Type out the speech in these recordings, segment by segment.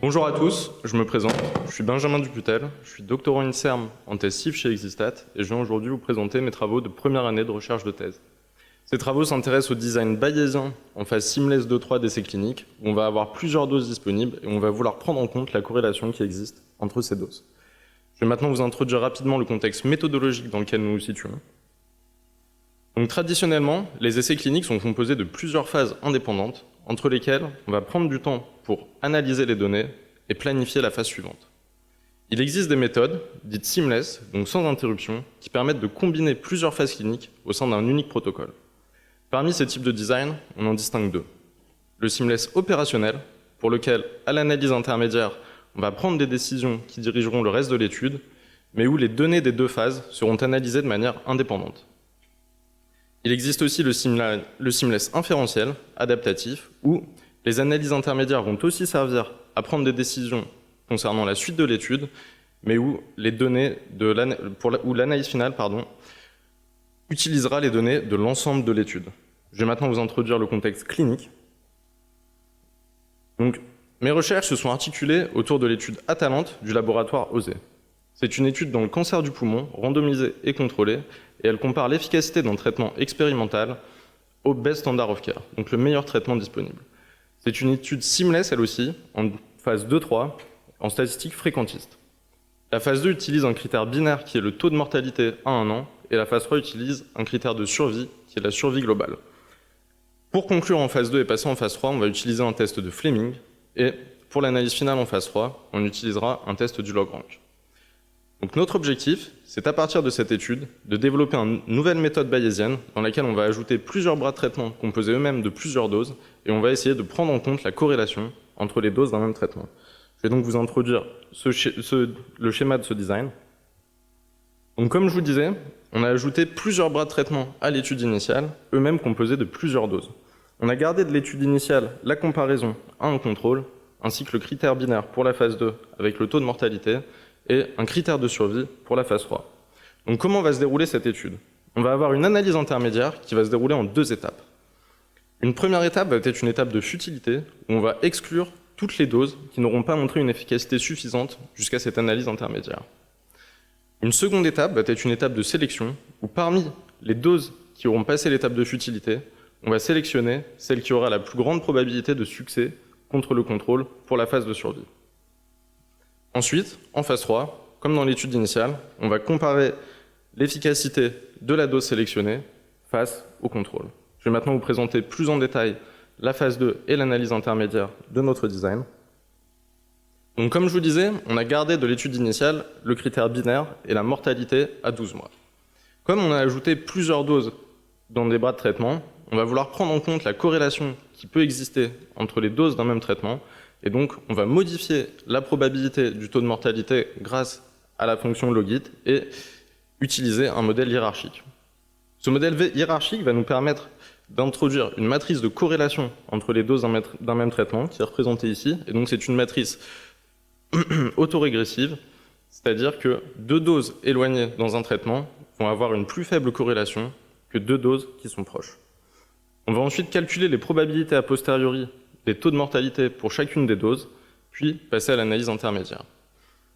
Bonjour à tous, je me présente, je suis Benjamin Duputel, je suis doctorant INSERM en thèse CIF chez Existat et je viens aujourd'hui vous présenter mes travaux de première année de recherche de thèse. Ces travaux s'intéressent au design bayésien en phase seamless 2-3 d'essais cliniques où on va avoir plusieurs doses disponibles et on va vouloir prendre en compte la corrélation qui existe entre ces doses. Je vais maintenant vous introduire rapidement le contexte méthodologique dans lequel nous nous situons. Donc traditionnellement, les essais cliniques sont composés de plusieurs phases indépendantes entre lesquelles on va prendre du temps pour analyser les données et planifier la phase suivante. Il existe des méthodes, dites seamless, donc sans interruption, qui permettent de combiner plusieurs phases cliniques au sein d'un unique protocole. Parmi ces types de design, on en distingue deux. Le seamless opérationnel, pour lequel, à l'analyse intermédiaire, on va prendre des décisions qui dirigeront le reste de l'étude, mais où les données des deux phases seront analysées de manière indépendante. Il existe aussi le seamless inférentiel, adaptatif, où les analyses intermédiaires vont aussi servir à prendre des décisions concernant la suite de l'étude, mais où les données où l'analyse finale utilisera les données de l'ensemble de l'étude. Je vais maintenant vous introduire le contexte clinique. Donc, mes recherches se sont articulées autour de l'étude Atalante du laboratoire OSE. C'est une étude dans le cancer du poumon, randomisée et contrôlée, et elle compare l'efficacité d'un traitement expérimental au best standard of care, donc le meilleur traitement disponible. C'est une étude seamless, elle aussi, en phase 2-3, en statistique fréquentiste. La phase 2 utilise un critère binaire qui est le taux de mortalité à 1 an, et la phase 3 utilise un critère de survie qui est la survie globale. Pour conclure en phase 2 et passer en phase 3, on va utiliser un test de Fleming, et pour l'analyse finale en phase 3, on utilisera un test du log-rank. Donc notre objectif, c'est à partir de cette étude, de développer une nouvelle méthode bayésienne dans laquelle on va ajouter plusieurs bras de traitement composés eux-mêmes de plusieurs doses, et on va essayer de prendre en compte la corrélation entre les doses d'un même traitement. Je vais donc vous introduire le schéma de ce design. Donc comme je vous disais, on a ajouté plusieurs bras de traitement à l'étude initiale, eux-mêmes composés de plusieurs doses. On a gardé de l'étude initiale la comparaison à un contrôle, ainsi que le critère binaire pour la phase 2 avec le taux de mortalité, et un critère de survie pour la phase 3. Donc comment va se dérouler cette étude? On va avoir une analyse intermédiaire qui va se dérouler en deux étapes. Une première étape va être une étape de futilité, où on va exclure toutes les doses qui n'auront pas montré une efficacité suffisante jusqu'à cette analyse intermédiaire. Une seconde étape va être une étape de sélection, où parmi les doses qui auront passé l'étape de futilité, on va sélectionner celle qui aura la plus grande probabilité de succès contre le contrôle pour la phase de survie. Ensuite, en phase 3, comme dans l'étude initiale, on va comparer l'efficacité de la dose sélectionnée face au contrôle. Je vais maintenant vous présenter plus en détail la phase 2 et l'analyse intermédiaire de notre design. Donc, comme je vous disais, on a gardé de l'étude initiale le critère binaire et la mortalité à 12 mois. Comme on a ajouté plusieurs doses dans des bras de traitement, on va vouloir prendre en compte la corrélation qui peut exister entre les doses d'un même traitement. Et donc, on va modifier la probabilité du taux de mortalité grâce à la fonction logit et utiliser un modèle hiérarchique. Ce modèle hiérarchique va nous permettre d'introduire une matrice de corrélation entre les doses d'un même traitement, qui est représentée ici. Et donc, c'est une matrice autorégressive, c'est-à-dire que deux doses éloignées dans un traitement vont avoir une plus faible corrélation que deux doses qui sont proches. On va ensuite calculer les probabilités a posteriori des taux de mortalité pour chacune des doses, puis passer à l'analyse intermédiaire.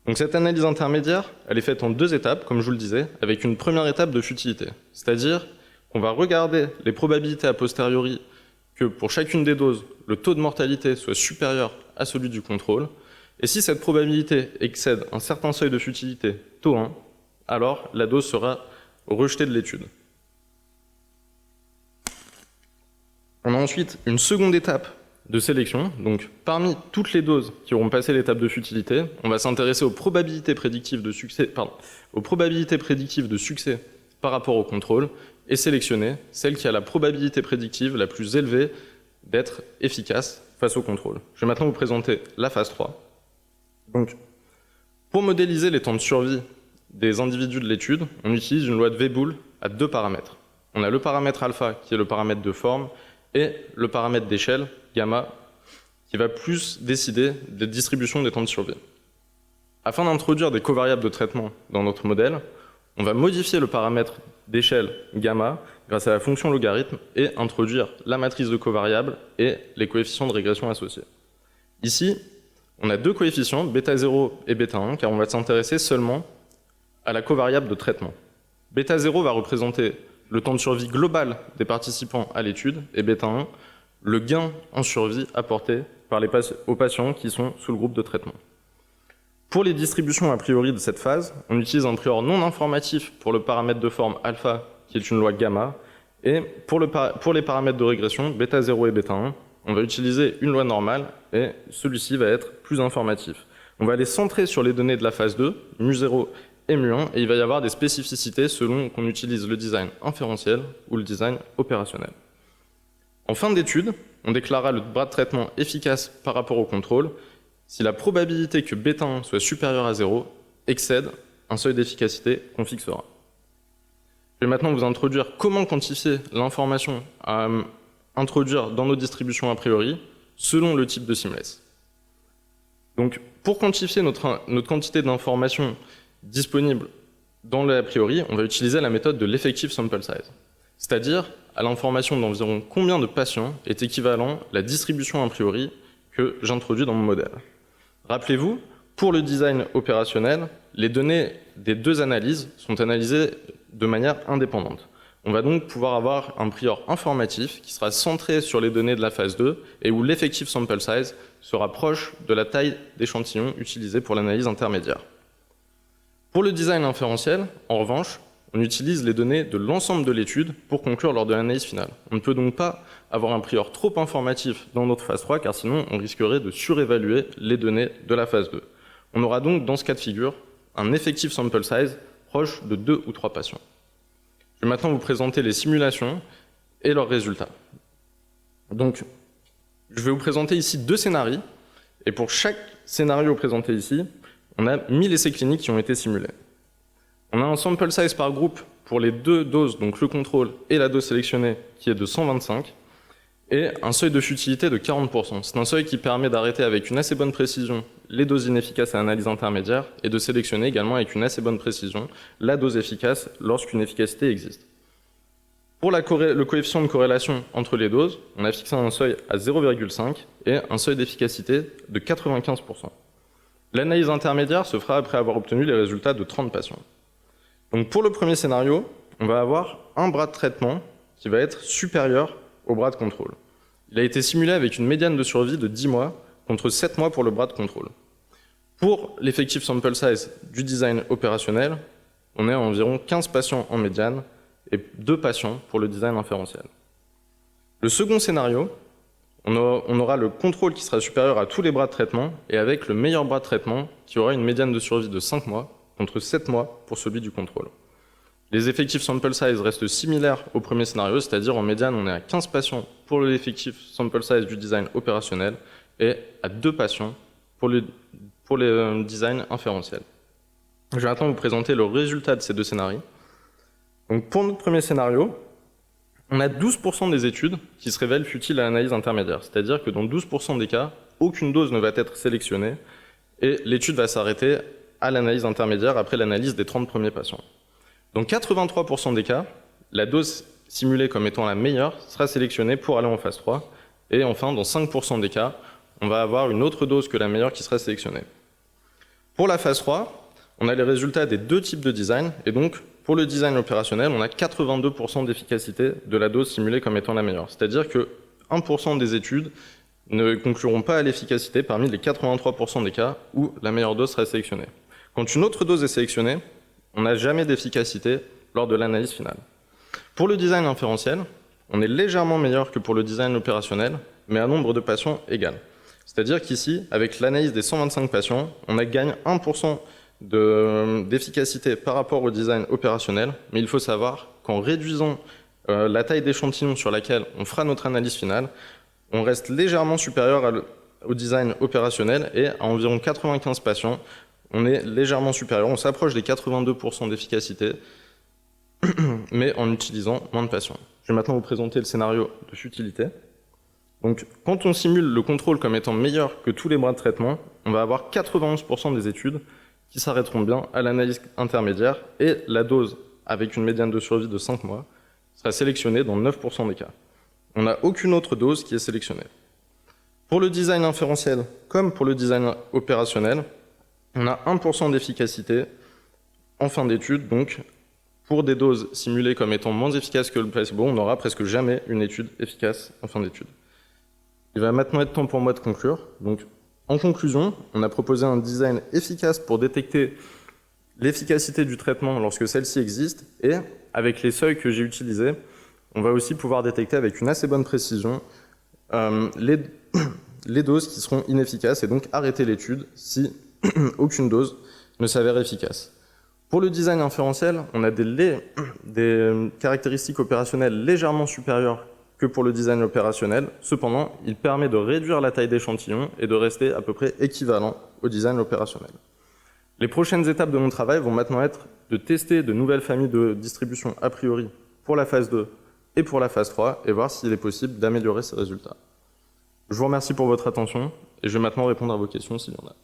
Donc cette analyse intermédiaire, elle est faite en deux étapes, comme je vous le disais, avec une première étape de futilité. C'est-à-dire qu'on va regarder les probabilités a posteriori que pour chacune des doses, le taux de mortalité soit supérieur à celui du contrôle, et si cette probabilité excède un certain seuil de futilité, taux 1, alors la dose sera rejetée de l'étude. On a ensuite une seconde étape de sélection, donc parmi toutes les doses qui auront passé l'étape de futilité, on va s'intéresser aux probabilités prédictives de succès, par rapport au contrôle et sélectionner celle qui a la probabilité prédictive la plus élevée d'être efficace face au contrôle. Je vais maintenant vous présenter la phase 3. Donc, pour modéliser les temps de survie des individus de l'étude, on utilise une loi de Weibull à deux paramètres. On a le paramètre alpha qui est le paramètre de forme et le paramètre d'échelle, gamma, qui va plus décider des distributions des temps de survie. Afin d'introduire des covariables de traitement dans notre modèle, on va modifier le paramètre d'échelle gamma grâce à la fonction logarithme et introduire la matrice de covariables et les coefficients de régression associés. Ici, On a deux coefficients, bêta 0 et bêta 1, car on va s'intéresser seulement à la covariable de traitement. Bêta 0 va représenter le temps de survie global des participants à l'étude, et bêta 1, le gain en survie apporté aux patients qui sont sous le groupe de traitement. Pour les distributions a priori de cette phase, on utilise un prior non informatif pour le paramètre de forme alpha, qui est une loi gamma, et pour les paramètres de régression, bêta 0 et bêta 1, on va utiliser une loi normale, et celui-ci va être plus informatif. On va aller centrer sur les données de la phase 2, mu0 et mu1, et il va y avoir des spécificités selon qu'on utilise le design inférentiel ou le design opérationnel. En fin d'étude, on déclarera le bras de traitement efficace par rapport au contrôle si la probabilité que bêta 1 soit supérieure à 0 excède un seuil d'efficacité qu'on fixera. Je vais maintenant vous introduire comment quantifier l'information à introduire dans nos distributions a priori selon le type de seamless. Donc, pour quantifier notre quantité d'informations disponibles dans le a priori, on va utiliser la méthode de l'effective sample size, c'est-à-dire à l'information d'environ combien de patients est équivalent la distribution a priori que j'introduis dans mon modèle. Rappelez-vous, pour le design opérationnel, les données des deux analyses sont analysées de manière indépendante. On va donc pouvoir avoir un prior informatif qui sera centré sur les données de la phase 2 et où l'effective sample size sera proche de la taille d'échantillon utilisée pour l'analyse intermédiaire. Pour le design inférentiel, en revanche, on utilise les données de l'ensemble de l'étude pour conclure lors de l'analyse finale. On ne peut donc pas avoir un prior trop informatif dans notre phase 3, car sinon on risquerait de surévaluer les données de la phase 2. On aura donc dans ce cas de figure un effective sample size proche de 2 ou 3 patients. Je vais maintenant vous présenter les simulations et leurs résultats. Donc, je vais vous présenter ici deux scénarios, et pour chaque scénario présenté ici, on a 1000 essais cliniques qui ont été simulés. On a un sample size par groupe pour les deux doses, donc le contrôle et la dose sélectionnée, qui est de 125, et un seuil de futilité de 40%. C'est un seuil qui permet d'arrêter avec une assez bonne précision les doses inefficaces à analyse intermédiaire et de sélectionner également avec une assez bonne précision la dose efficace lorsqu'une efficacité existe. Pour le coefficient de corrélation entre les doses, on a fixé un seuil à 0,5 et un seuil d'efficacité de 95%. L'analyse intermédiaire se fera après avoir obtenu les résultats de 30 patients. Donc pour le premier scénario, on va avoir un bras de traitement qui va être supérieur au bras de contrôle. Il a été simulé avec une médiane de survie de 10 mois contre 7 mois pour le bras de contrôle. Pour l'effective sample size du design opérationnel, on est à environ 15 patients en médiane et 2 patients pour le design inférentiel. Le second scénario, on aura le contrôle qui sera supérieur à tous les bras de traitement et avec le meilleur bras de traitement qui aura une médiane de survie de 5 mois contre 7 mois pour celui du contrôle. Les effectifs sample size restent similaires au premier scénario, c'est-à-dire en médiane on est à 15 patients pour l'effectif sample size du design opérationnel et à 2 patients pour le design inférentiel. Je vais maintenant vous présenter le résultat de ces deux scénarios. Donc pour notre premier scénario, on a 12% des études qui se révèlent futiles à l'analyse intermédiaire, c'est-à-dire que dans 12% des cas, aucune dose ne va être sélectionnée et l'étude va s'arrêter à l'analyse intermédiaire après l'analyse des 30 premiers patients. Dans 83% des cas, la dose simulée comme étant la meilleure sera sélectionnée pour aller en phase 3. Et enfin, dans 5% des cas, on va avoir une autre dose que la meilleure qui sera sélectionnée. Pour la phase 3, on a les résultats des deux types de design. Et donc, pour le design opérationnel, on a 82% d'efficacité de la dose simulée comme étant la meilleure. C'est-à-dire que 1% des études ne concluront pas à l'efficacité parmi les 83% des cas où la meilleure dose sera sélectionnée. Quand une autre dose est sélectionnée, on n'a jamais d'efficacité lors de l'analyse finale. Pour le design inférentiel, on est légèrement meilleur que pour le design opérationnel, mais à nombre de patients égal. C'est-à-dire qu'ici, avec l'analyse des 125 patients, on a gagné 1% d'efficacité par rapport au design opérationnel, mais il faut savoir qu'en réduisant la taille d'échantillon sur laquelle on fera notre analyse finale, on reste légèrement supérieur au design opérationnel et à environ 95 patients, on est légèrement supérieur, on s'approche des 82% d'efficacité, mais en utilisant moins de patients. Je vais maintenant vous présenter le scénario de futilité. Donc, quand on simule le contrôle comme étant meilleur que tous les bras de traitement, on va avoir 91% des études qui s'arrêteront bien à l'analyse intermédiaire et la dose, avec une médiane de survie de 5 mois, sera sélectionnée dans 9% des cas. On n'a aucune autre dose qui est sélectionnée. Pour le design inférentiel, comme pour le design opérationnel, on a 1% d'efficacité en fin d'étude, donc pour des doses simulées comme étant moins efficaces que le placebo, on n'aura presque jamais une étude efficace en fin d'étude. Il va maintenant être temps pour moi de conclure. Donc, en conclusion, on a proposé un design efficace pour détecter l'efficacité du traitement lorsque celle-ci existe, et avec les seuils que j'ai utilisés, on va aussi pouvoir détecter avec une assez bonne précision les doses qui seront inefficaces et donc arrêter l'étude si aucune dose ne s'avère efficace. Pour le design inférentiel, on a des caractéristiques opérationnelles légèrement supérieures que pour le design opérationnel. Cependant, il permet de réduire la taille d'échantillon et de rester à peu près équivalent au design opérationnel. Les prochaines étapes de mon travail vont maintenant être de tester de nouvelles familles de distribution a priori pour la phase 2 et pour la phase 3 et voir s'il est possible d'améliorer ces résultats. Je vous remercie pour votre attention et je vais maintenant répondre à vos questions s'il y en a.